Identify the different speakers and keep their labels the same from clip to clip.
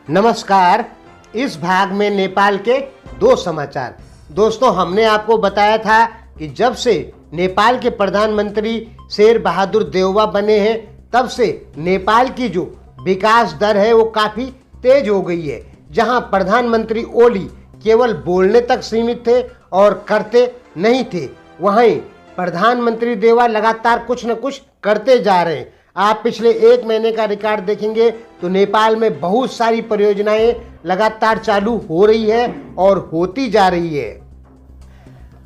Speaker 1: नमस्कार। इस भाग में नेपाल के दो समाचार। दोस्तों, हमने आपको बताया था कि जब से नेपाल के प्रधानमंत्री शेर बहादुर देउवा बने हैं तब से नेपाल की जो विकास दर है वो काफ़ी तेज हो गई है। जहां प्रधानमंत्री ओली केवल बोलने तक सीमित थे और करते नहीं थे, वहीं प्रधानमंत्री देउवा लगातार कुछ न कुछ करते जा रहे हैं। आप पिछले एक महीने का रिकॉर्ड देखेंगे तो नेपाल में बहुत सारी परियोजनाएं लगातार चालू हो रही है और होती जा रही है।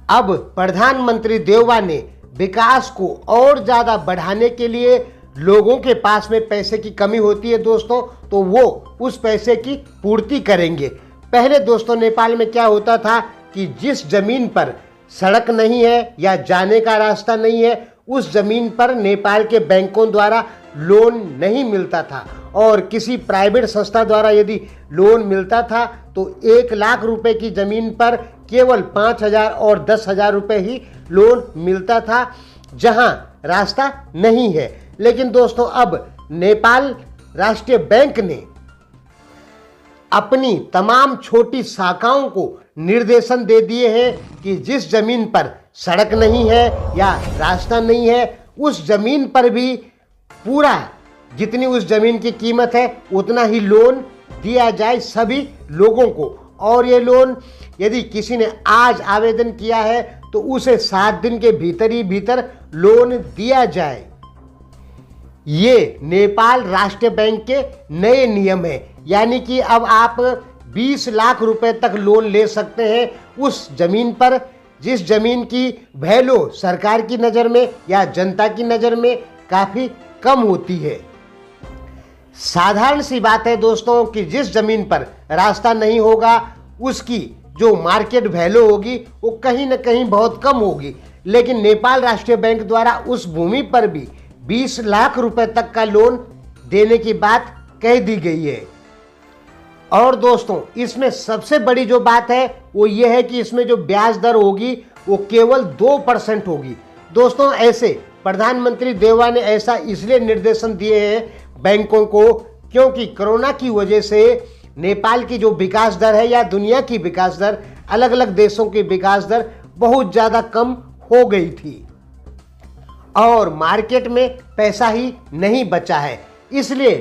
Speaker 1: अब प्रधानमंत्री देउवा ने विकास को और ज़्यादा बढ़ाने के लिए लोगों के पास में पैसे की कमी होती है दोस्तों, तो वो उस पैसे की पूर्ति करेंगे। पहले दोस्तों नेपाल में क्या होता था कि जिस जमीन पर सड़क नहीं है या जाने का रास्ता नहीं है उस जमीन पर नेपाल के बैंकों द्वारा लोन नहीं मिलता था, और किसी प्राइवेट संस्था द्वारा यदि लोन मिलता था तो 1 लाख रुपए की जमीन पर केवल 5,000 और 10,000 रुपए ही लोन मिलता था, जहां रास्ता नहीं है। लेकिन दोस्तों अब नेपाल राष्ट्रीय बैंक ने अपनी तमाम छोटी शाखाओं को निर्देशन दे दिए हैं कि जिस जमीन पर सड़क नहीं है या रास्ता नहीं है उस जमीन पर भी पूरा जितनी उस जमीन की कीमत है उतना ही लोन दिया जाए सभी लोगों को। और ये लोन यदि किसी ने आज आवेदन किया है तो उसे 7 दिन के भीतर ही भीतर लोन दिया जाए। ये नेपाल राष्ट्रीय बैंक के नए नियम है, यानी कि अब आप 20 लाख रुपए तक लोन ले सकते हैं उस जमीन पर जिस जमीन की वैल्यू सरकार की नज़र में या जनता की नज़र में काफ़ी कम होती है। साधारण सी बात है दोस्तों कि जिस जमीन पर रास्ता नहीं होगा उसकी जो मार्केट वैल्यू होगी वो कहीं ना कहीं बहुत कम होगी, लेकिन नेपाल राष्ट्रीय बैंक द्वारा उस भूमि पर भी 20 लाख रुपए तक का लोन देने की बात कह दी गई है। और दोस्तों इसमें सबसे बड़ी जो बात है वो ये है कि इसमें जो ब्याज दर होगी वो केवल 2% होगी। दोस्तों ऐसे प्रधानमंत्री देउवा ने ऐसा इसलिए निर्देशन दिए हैं बैंकों को क्योंकि कोरोना की वजह से नेपाल की जो विकास दर है या दुनिया की विकास दर, अलग अलग देशों की विकास दर बहुत ज़्यादा कम हो गई थी और मार्केट में पैसा ही नहीं बचा है। इसलिए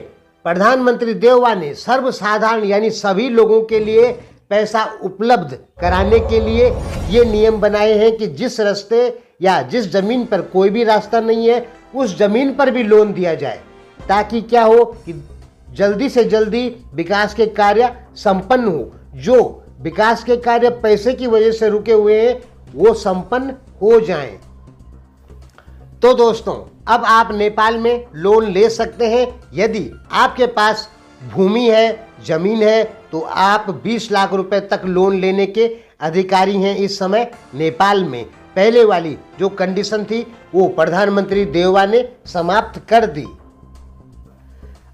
Speaker 1: प्रधानमंत्री देउवा ने सर्वसाधारण यानी सभी लोगों के लिए पैसा उपलब्ध कराने के लिए ये नियम बनाए हैं कि जिस रास्ते या जिस जमीन पर कोई भी रास्ता नहीं है उस जमीन पर भी लोन दिया जाए, ताकि क्या हो कि जल्दी से जल्दी विकास के कार्य संपन्न हो। जो विकास के कार्य पैसे की वजह से रुके हुए हैं वो संपन्न हो जाएं। तो दोस्तों अब आप नेपाल में लोन ले सकते हैं। यदि आपके पास भूमि है, जमीन है, तो आप 20 लाख रुपए तक लोन लेने के अधिकारी हैं इस समय नेपाल में। पहले वाली जो कंडीशन थी वो प्रधानमंत्री देउवा ने समाप्त कर दी।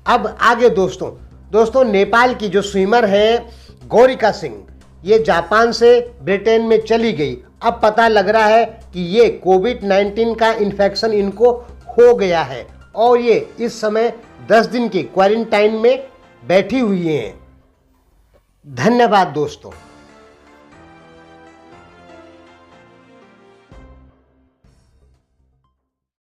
Speaker 1: अब आगे दोस्तों नेपाल की जो स्विमर है गौरिका सिंह, ये जापान से ब्रिटेन में चली गई। अब पता लग रहा है कि ये कोविड-19 का इन्फेक्शन इनको हो गया है और ये इस समय 10 दिन की क्वारंटाइन में बैठी हुई हैं। धन्यवाद दोस्तों।